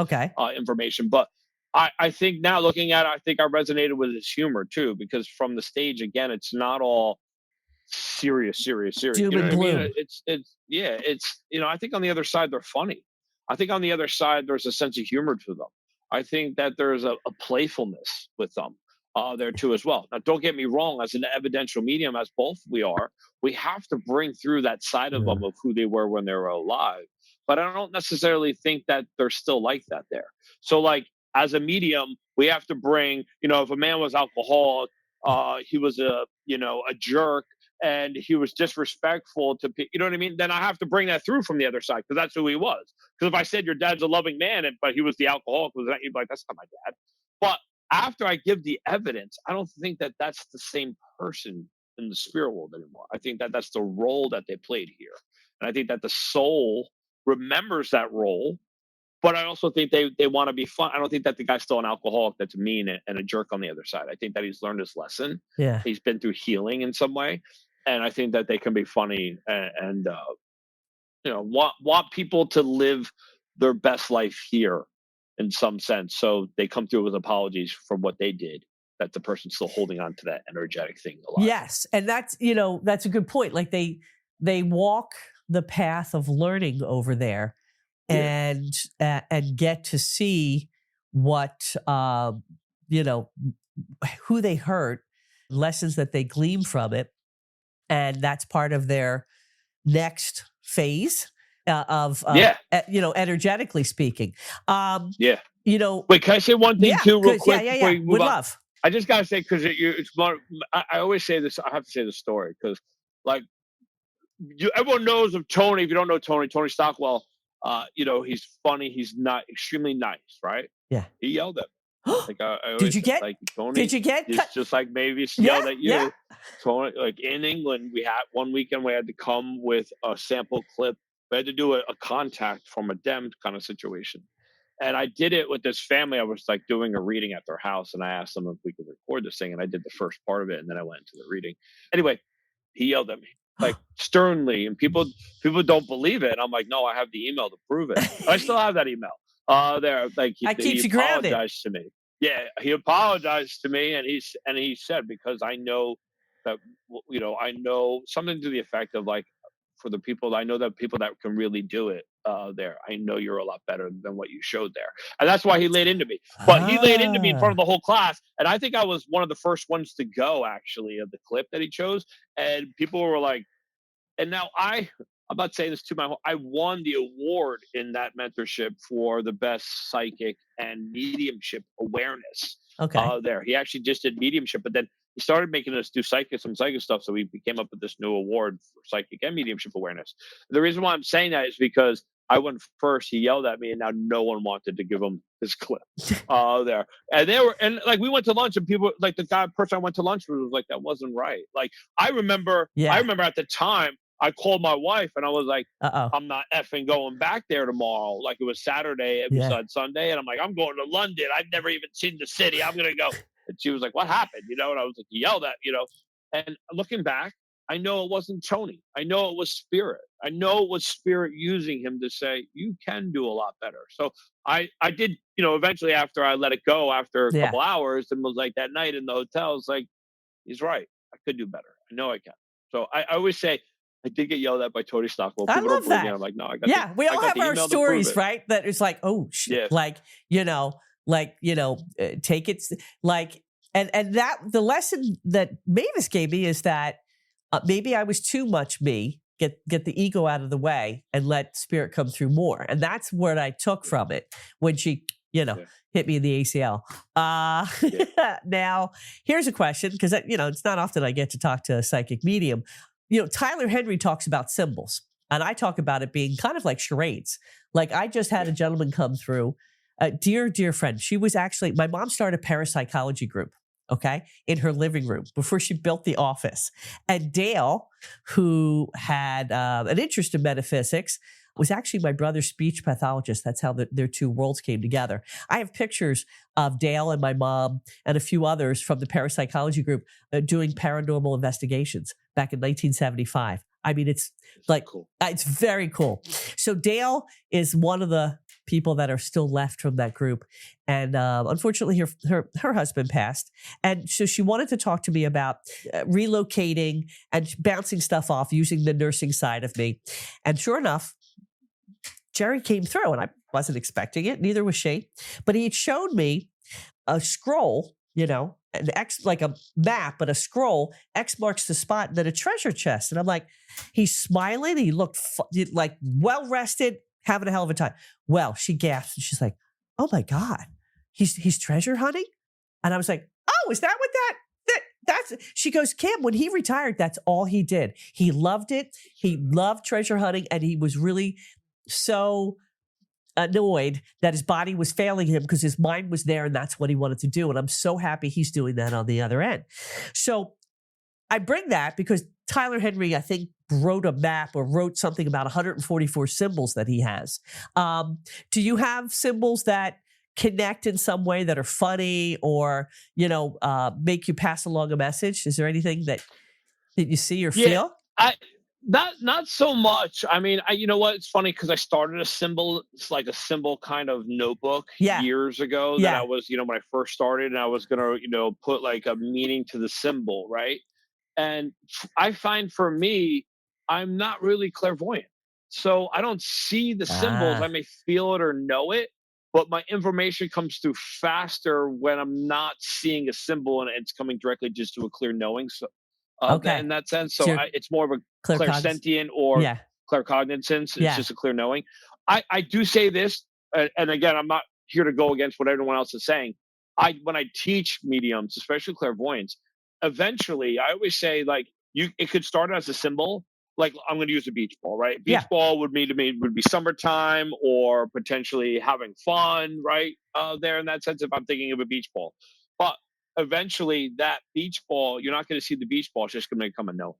Speaker 3: information. But I think now looking at it, I think I resonated with his humor too, because from the stage, again, it's not all serious.
Speaker 2: Doom
Speaker 3: you know
Speaker 2: and gloom.
Speaker 3: I mean? It's I think on the other side, they're funny. I think on the other side, there's a sense of humor to them. I think that there's a playfulness with them there too as well. Now, don't get me wrong, as an evidential medium, as both we are, we have to bring through that side of them of who they were when they were alive. But I don't necessarily think that they're still like that there. So like, as a medium, we have to bring, if a man was alcoholic, he was a jerk, and he was disrespectful to people, you know what I mean? Then I have to bring that through from the other side, because that's who he was. Because if I said your dad's a loving man, but he was the alcoholic, you'd be like, that's not my dad. But after I give the evidence, I don't think that that's the same person in the spirit world anymore. I think that that's the role that they played here. And I think that the soul remembers that role. But I also think they want to be fun. I don't think that the guy's still an alcoholic that's mean and a jerk on the other side. I think that he's learned his lesson.
Speaker 2: Yeah.
Speaker 3: He's been through healing in some way. And I think that they can be funny and want people to live their best life here in some sense. So they come through with apologies for what they did, that the person's still holding on to that energetic thing alive.
Speaker 2: Yes. And that's a good point. Like they walk the path of learning over there. and get to see what who they hurt, lessons that they glean from it, and that's part of their next phase of energetically speaking.
Speaker 3: Wait, can I say one thing too, real quick before you move
Speaker 2: Would
Speaker 3: on?
Speaker 2: love.
Speaker 3: I just gotta say, because it's more. I always say this. I have to say the story because, like, everyone knows of Tony. If you don't know Tony Stockwell, he's funny. He's not extremely nice, right?
Speaker 2: Yeah.
Speaker 3: He yelled at me. Like I
Speaker 2: Did you get?
Speaker 3: Like Tony?
Speaker 2: Did you get?
Speaker 3: It's just like maybe yelled at you.
Speaker 2: Yeah.
Speaker 3: Tony, like in England, we had one weekend we had to come with a sample clip. We had to do a contact from a dem kind of situation. And I did it with this family. I was like doing a reading at their house, and I asked them if we could record this thing. And I did the first part of it, and then I went into the reading. Anyway, he yelled at me like sternly, and people don't believe it. And I'm like, no, I have the email to prove it. I still have that email. There, like he apologized to me. Yeah, he apologized to me, and he said, because I know that I know something to the effect of like, for the people, I know that people that can really do it there. I know you're a lot better than what you showed there. And that's why he laid into me. But he laid into me in front of the whole class. And I think I was one of the first ones to go, actually, of the clip that he chose. And people were like, and now I'm not saying this to my home. I won the award in that mentorship for the best psychic and mediumship awareness. There. He actually just did mediumship, but then he started making us do some psychic stuff. So we came up with this new award for psychic and mediumship awareness. The reason why I'm saying that is because I went first. He yelled at me, and now no one wanted to give him this clip. There. And like we went to lunch, and people, like the person I went to lunch with was like, that wasn't right. Like I remember at the time, I called my wife and I was like, I'm not effing going back there tomorrow. Like it was Saturday, it was on Sunday. And I'm like, I'm going to London. I've never even seen the city. I'm going to go. And she was like, what happened? And I was like, he yelled at, and looking back, I know it wasn't Tony. I know it was spirit. I know it was spirit using him to say, you can do a lot better. So I did, eventually after I let it go after a couple hours, and was like that night in the hotel, it's like, he's right. I could do better. I know I can. So I always say, I did get yelled at by Tony Stockwell.
Speaker 2: People
Speaker 3: don't believe me. I'm like, no, I got
Speaker 2: we all have our stories, right? That it's like, take it like, and that the lesson that Mavis gave me is that maybe I was too much me. Get the ego out of the way and let spirit come through more. And that's what I took from it when she, hit me in the ACL. Now, here's a question, because it's not often I get to talk to a psychic medium. Tyler Henry talks about symbols, and I talk about it being kind of like charades. Like I just had a gentleman come through, a dear friend. She was actually, my mom started a parapsychology group, in her living room before she built the office. And Dale, who had an interest in metaphysics, was actually my brother's speech pathologist. That's how their two worlds came together. I have pictures of Dale and my mom and a few others from the parapsychology group doing paranormal investigations back in 1975. I mean, it's like, cool. It's very cool. So Dale is one of the people that are still left from that group. And unfortunately, her husband passed. And so she wanted to talk to me about relocating and bouncing stuff off using the nursing side of me. And sure enough, Jerry came through, and I wasn't expecting it. Neither was she. But he had shown me a scroll, an X, like a map, but a scroll. X marks the spot, and then a treasure chest. And I'm like, he's smiling. He looked like well rested, having a hell of a time. Well, she gasped, and she's like, "Oh my God, he's treasure hunting." And I was like, "Oh, is that what that's?" She goes, "Kim, when he retired, that's all he did. He loved it. He loved treasure hunting, and he was really so annoyed that his body was failing him because his mind was there, and that's what he wanted to do. And I'm so happy he's doing that on the other end." So I bring that because Tyler Henry, I think, wrote a map or wrote something about 144 symbols that he has. Do you have symbols that connect in some way, that are funny or, make you pass along a message? Is there anything that you see or feel?
Speaker 3: Not so much. I mean, you know what? It's funny because I started a symbol. It's like a symbol kind of notebook years ago that I was, when I first started, and I was going to, put like a meaning to the symbol. Right. And I find for me, I'm not really clairvoyant. So I don't see the symbols. I may feel it or know it, but my information comes through faster when I'm not seeing a symbol and it's coming directly just to a clear knowing. So in that sense, so it's more of a clairsentient or claircognizance. It's just a clear knowing. I do say this, and again, I'm not here to go against what everyone else is saying. When I teach mediums, especially clairvoyants, eventually I always say, like, it could start as a symbol. Like, I'm going to use a beach ball, right? Beach ball would be summertime or potentially having fun, right? There in that sense, if I'm thinking of a beach ball. But eventually that beach ball, you're not going to see the beach ball. It's just going to become a no,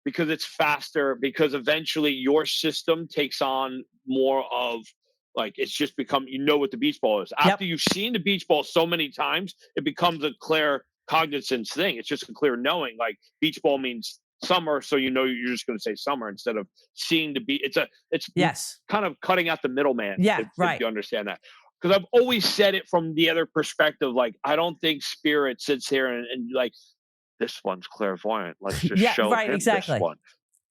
Speaker 3: because it's faster, because eventually your system takes on more of, like, it's just become, what the beach ball is. After you've seen the beach ball so many times, it becomes a clear cognizance thing. It's just a clear knowing, like beach ball means summer, so you're just going to say summer instead of seeing the beach. It's kind of cutting out the middleman. If you understand that. Because I've always said it from the other perspective. Like, I don't think spirit sits here and like, this one's clairvoyant, let's just show him this one.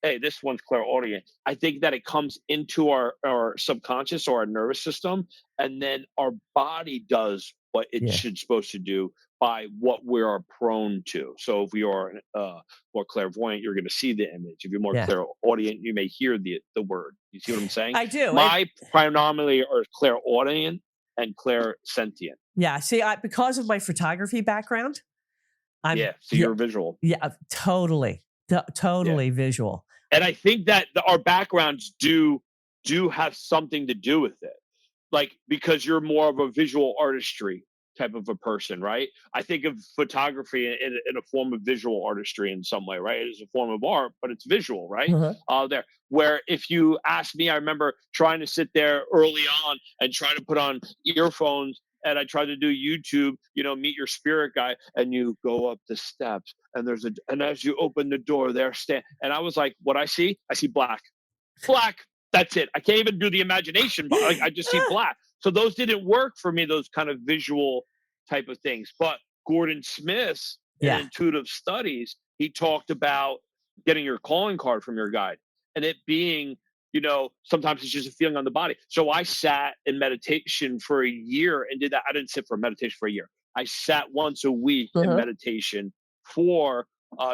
Speaker 3: Hey, this one's clairaudient. I think that it comes into our subconscious or our nervous system, and then our body does what it should supposed to do by what we are prone to. So if we are more clairvoyant, you're going to see the image. If you're more clairaudient, you may hear the word. You see what I'm saying?
Speaker 2: I do.
Speaker 3: My predominantly are clairaudient and clairsentient.
Speaker 2: Yeah. See, because of my photography background,
Speaker 3: so you're visual.
Speaker 2: Yeah, totally visual.
Speaker 3: And I think that our backgrounds do have something to do with it, like, because you're more of a visual artistry type of a person, right? I think of photography in a form of visual artistry in some way, right? It's a form of art, but it's visual, right? There, where if you ask me, I remember trying to sit there early on and try to put on earphones, and I tried to do YouTube, meet your spirit guy, and you go up the steps, and and as you open the door, there stand, and I was like, what I see black. That's it. I can't even do the imagination, but I just see black. So those didn't work for me, those kind of visual type of things. But Gordon Smith's in Intuitive Studies, he talked about getting your calling card from your guide, and it being, sometimes it's just a feeling on the body. So I sat in meditation for a year and did that. I didn't sit for meditation for a year. I sat once a week in meditation for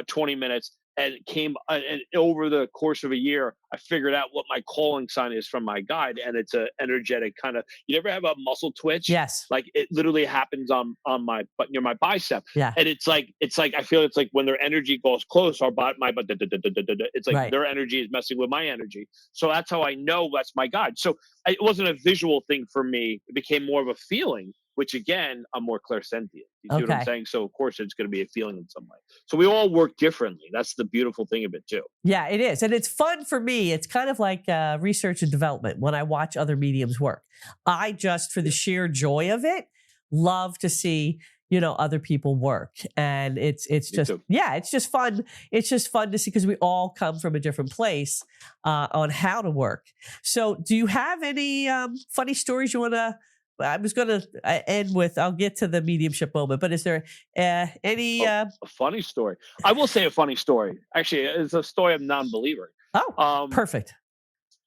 Speaker 3: 20 minutes, and came and over the course of a year, I figured out what my calling sign is from my guide. And it's a energetic kind of, you ever have a muscle twitch?
Speaker 2: Yes.
Speaker 3: Like, it literally happens on my, near my bicep.
Speaker 2: Yeah.
Speaker 3: And it's like, I feel it's like when their energy goes close, it's like their energy is messing with my energy. So that's how I know that's my guide. So it wasn't a visual thing for me. It became more of a feeling, which again, I'm more clairsentient. You see what I'm saying? So of course it's going to be a feeling in some way. So we all work differently. That's the beautiful thing of it too.
Speaker 2: Yeah, it is. And it's fun for me. It's kind of like research and development when I watch other mediums work. I just, for the sheer joy of it, love to see, other people work. And it's just, it's just fun. It's just fun to see, because we all come from a different place on how to work. So do you have any funny stories you want to, I was going to end with, I'll get to the mediumship moment, but is there any...
Speaker 3: a funny story. I will say a funny story. Actually, it's a story of non-believer.
Speaker 2: Oh, perfect.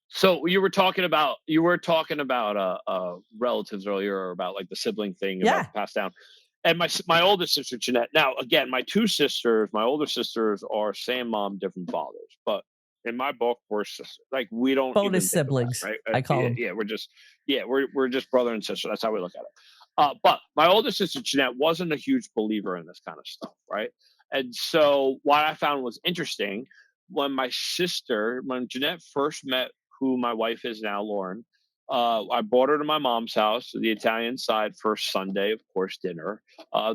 Speaker 3: So you were talking about relatives earlier, about like the sibling thing, about passed down. And my oldest sister, Jeanette. Now, again, my older sisters are same mom, different fathers. But in my book, we're sisters. Like, we don't
Speaker 2: bonus siblings,
Speaker 3: right?
Speaker 2: I call them.
Speaker 3: Yeah, we're just brother and sister. That's how we look at it. But my older sister, Jeanette, wasn't a huge believer in this kind of stuff, right? And so what I found was interesting, when Jeanette first met who my wife is now, Lauren, I brought her to my mom's house, the Italian side, first Sunday, of course, dinner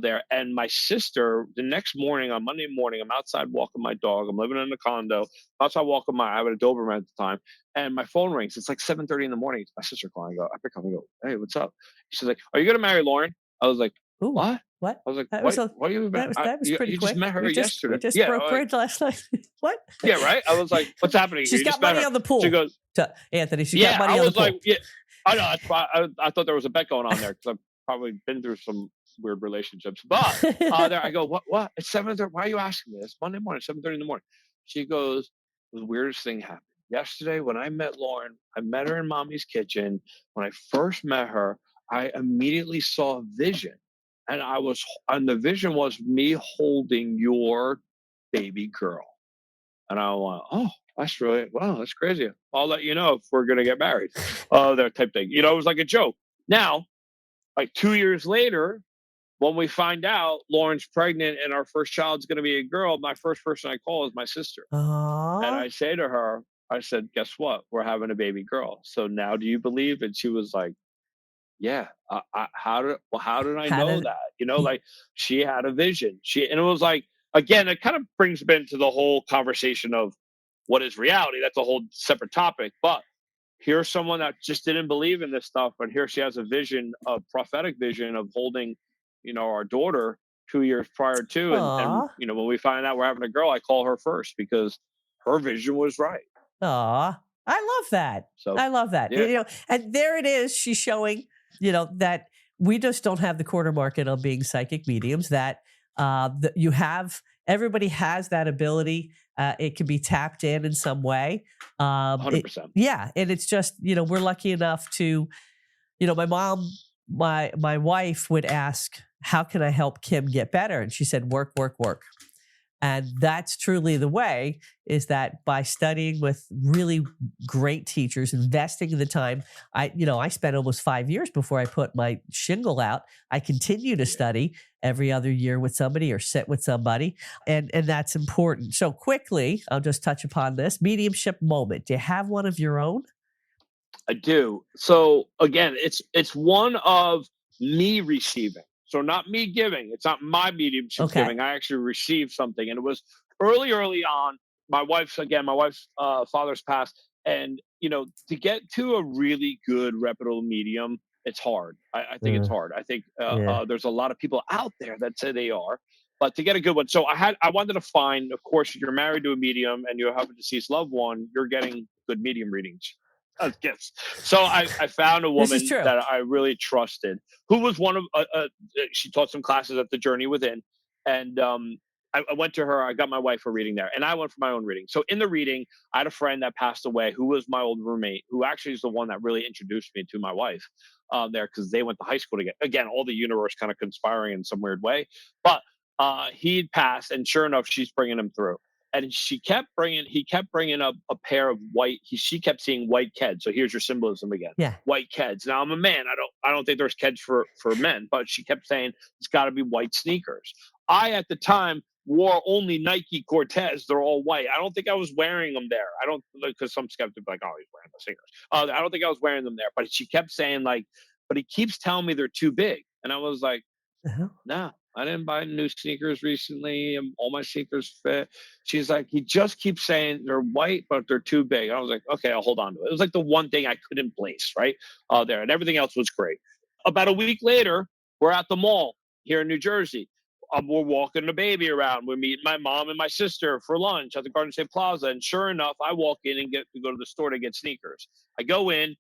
Speaker 3: there. And my sister, the next morning, on Monday morning, I'm outside walking my dog. I'm living in a condo. Outside walking I have a Doberman at the time. And my phone rings. It's like 7:30 in the morning. It's my sister calling. I pick up and go, hey, what's up? She's like, are you going to marry Lauren? I was like,
Speaker 2: ooh,
Speaker 3: what?
Speaker 2: What?
Speaker 3: I was like,
Speaker 2: that
Speaker 3: was
Speaker 2: pretty
Speaker 3: you
Speaker 2: quick.
Speaker 3: just met her yesterday.
Speaker 2: We just broke bread last night. What?
Speaker 3: Yeah, right? I was like, what's happening?
Speaker 2: She's got money on the pool.
Speaker 3: She goes,
Speaker 2: Anthony, she got money on the pool.
Speaker 3: I was like, I know. I thought there was a bet going on there, because I've probably been through some weird relationships. But there I go, what? It's 7:30. Why are you asking me? It's Monday morning, 7:30 in the morning. She goes, the weirdest thing happened. yesterday when I met Lauren, I met her in mommy's kitchen. When I first met her, I immediately saw a vision. And the vision was me holding your baby girl. And I went, oh, that's crazy. I'll let you know if we're going to get married. That type thing. It was like a joke. Now, like 2 years later, when we find out Lauren's pregnant and our first child's going to be a girl, my first person I call is my sister. And I say to her, I said, guess what? We're having a baby girl. So now do you believe? And she was like, yeah. How did I know that? Like she had a vision. And it was like, again, it kind of brings me into the whole conversation of what is reality. That's a whole separate topic. But here's someone that just didn't believe in this stuff, but here she has a vision, a prophetic vision of holding, our daughter 2 years prior to. And when we find out we're having a girl, I call her first because her vision was right.
Speaker 2: Aw, I love that.
Speaker 3: So
Speaker 2: I love that.
Speaker 3: yeah.
Speaker 2: And there it is. She's showing, that we just don't have the corner market on being psychic mediums, that everybody has that ability. It can be tapped in some way.
Speaker 3: 100%.
Speaker 2: Yeah. And it's just, we're lucky enough to, my mom, my wife would ask, how can I help Kim get better? And she said, work, work, work. And that's truly the way, is that by studying with really great teachers, investing in the time. I spent almost 5 years before I put my shingle out. I continue to study every other year with somebody or sit with somebody. And that's important. So quickly, I'll just touch upon this mediumship moment. Do you have one of your own?
Speaker 3: I do. So again, it's one of me receiving. So not me giving. It's not my mediumship giving. I actually received something, and it was early on. My wife's father's passed, and to get to a really good reputable medium, it's hard. I think it's hard. I think there's a lot of people out there that say they are, but to get a good one. So I wanted to find. Of course, if you're married to a medium and you have a deceased loved one, you're getting good medium readings. Gifts. So I found a woman that I really trusted, who was one of she taught some classes at the Journey Within, and I went to her. I got my wife a reading there, and I went for my own reading. So in the reading, I had a friend that passed away who was my old roommate, who actually is the one that really introduced me to my wife there, because they went to high school together. Again, all the universe kind of conspiring in some weird way, but he'd passed, and sure enough, she's bringing him through. And he kept bringing up a pair of white. She kept seeing white Keds. So here's your symbolism again.
Speaker 2: Yeah,
Speaker 3: white Keds. Now I'm a man. I don't think there's Keds for men, but she kept saying it's got to be white sneakers. I at the time wore only Nike Cortez. They're all white. I don't think I was wearing them there. I don't, because some skeptics like, oh, he's wearing the sneakers. I don't think I was wearing them there. But she kept saying but he keeps telling me they're too big, and I was like, no. I didn't buy new sneakers recently. All my sneakers fit. She's like, he just keeps saying they're white, but they're too big. I was like, okay, I'll hold on to it. It was like the one thing I couldn't place, right? There. And everything else was great. About a week later, we're at the mall here in New Jersey. We're walking the baby around. We're meeting my mom and my sister for lunch at the Garden State Plaza. And sure enough, I walk in and go to the store to get sneakers. I go in.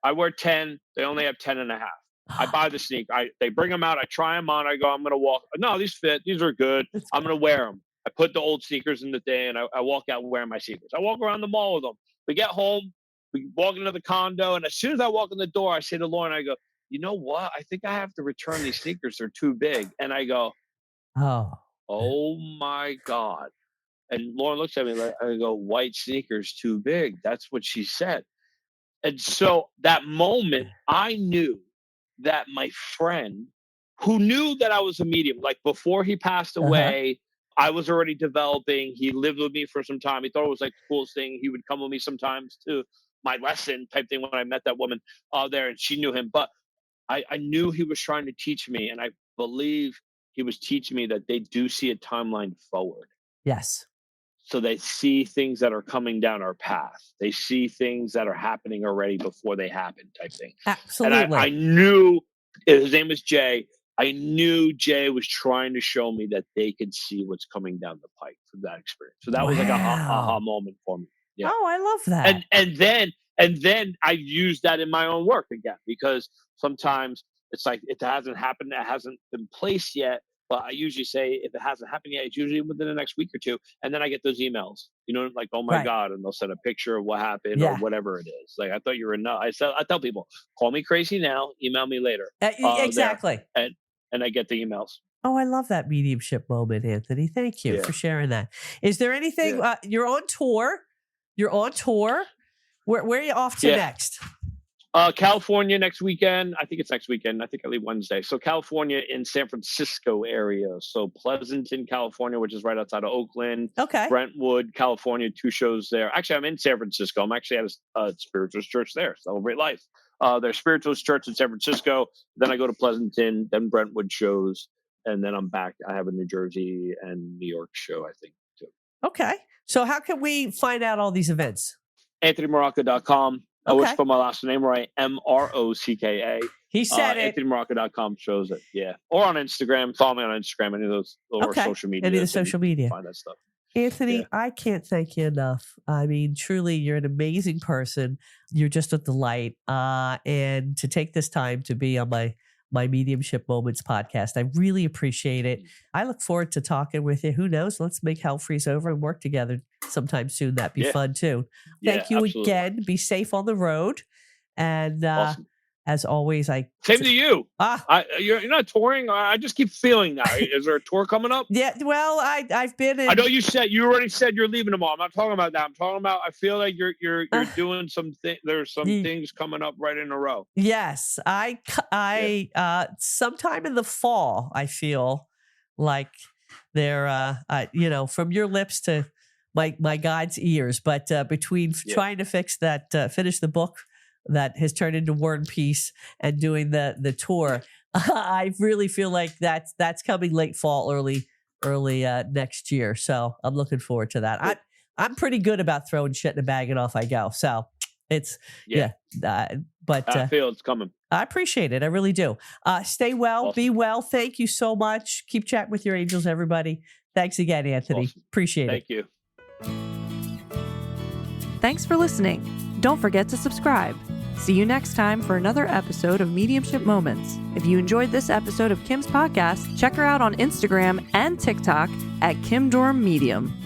Speaker 3: I wear 10. They only have 10 and a half. I buy the sneak. They bring them out. I try them on. I go, I'm going to walk. No, these fit. These are good. I'm going to wear them. I put the old sneakers in the thing, and I walk out wearing my sneakers. I walk around the mall with them. We get home. We walk into the condo, and as soon as I walk in the door, I say to Lauren, I go, you know what? I think I have to return these sneakers. They're too big. And I go, oh my God. And Lauren looks at me like, I go, white sneakers too big. That's what she said. And so that moment, I knew that my friend, who knew that I was a medium, like before he passed away, I was already developing. He lived with me for some time. He thought it was like the coolest thing. He would come with me sometimes to my lesson type thing when I met that woman there, and she knew him. But I knew he was trying to teach me, and I believe he was teaching me that they do see a timeline forward.
Speaker 2: Yes.
Speaker 3: So they see things that are coming down our path. They see things that are happening already before they happen type thing.
Speaker 2: Absolutely.
Speaker 3: And I knew, his name was Jay. I knew Jay was trying to show me that they could see what's coming down the pike from that experience. So that was like a aha moment for me. Yeah.
Speaker 2: Oh, I love that.
Speaker 3: And then I used that in my own work again, because sometimes it's like it hasn't happened, it hasn't been placed yet. But I usually say if it hasn't happened yet, it's usually within the next week or two. And then I get those emails, like, oh my
Speaker 2: Right.
Speaker 3: God. And they'll send a picture of what happened
Speaker 2: Yeah.
Speaker 3: or whatever it is. Like, I thought you were nuts. I tell people, call me crazy now, email me later.
Speaker 2: Exactly.
Speaker 3: And I get the emails.
Speaker 2: Oh, I love that mediumship moment, Anthony. Thank you for sharing that. Is there anything, you're on tour? Where are you off to next?
Speaker 3: California next weekend. I think it's next weekend. I think I leave Wednesday. So California in San Francisco area. So Pleasanton, California, which is right outside of Oakland.
Speaker 2: Okay.
Speaker 3: Brentwood, California, 2 shows there. Actually, I'm in San Francisco. I'm actually at a spiritualist church there. Celebrate Life. There's spiritualist church in San Francisco. Then I go to Pleasanton, then Brentwood shows. And then I'm back. I have a New Jersey and New York show, I think, too.
Speaker 2: Okay. So how can we find out all these events?
Speaker 3: AnthonyMrocka.com. I wish for my last name right. Mrocka.
Speaker 2: He said it.
Speaker 3: AnthonyMrocka.com shows it. Yeah. Or on Instagram. Follow me on Instagram. Any of those or social media.
Speaker 2: Any of the social media.
Speaker 3: Find that stuff.
Speaker 2: Anthony, I can't thank you enough. I mean, truly, you're an amazing person. You're just a delight. And to take this time to be on my Mediumship Moments podcast, I really appreciate it. I look forward to talking with you. Who knows? Let's make Hell Freeze over and work together sometime soon. That'd be fun too. Thank you again. Be safe on the road. And
Speaker 3: awesome.
Speaker 2: As always,
Speaker 3: same to you. You're not touring. I just keep feeling that. Is there a tour coming up?
Speaker 2: Yeah. Well, I've been in.
Speaker 3: I know you already said you're leaving tomorrow. I'm not talking about that. I'm talking about. I feel like you're doing something. There's some things coming up right in a row.
Speaker 2: Yes, I sometime in the fall. I feel like they're from your lips to my God's ears. But between trying to fix that, finish the book that has turned into War and Peace and doing the tour, I really feel like that's coming late fall, early next year. So I'm looking forward to that. I'm pretty good about throwing shit in a bag and off I go. So it's but
Speaker 3: I feel it's coming.
Speaker 2: I appreciate it. I really do. Stay well, be well. Thank you so much. Keep chatting with your angels, everybody. Thanks again, Anthony.
Speaker 3: Awesome.
Speaker 2: Appreciate it.
Speaker 3: Thank you.
Speaker 1: Thanks for listening. Don't forget to subscribe. See you next time for another episode of Mediumship Moments. If you enjoyed this episode of Kim's podcast, check her out on Instagram and TikTok at Kim Durham Medium.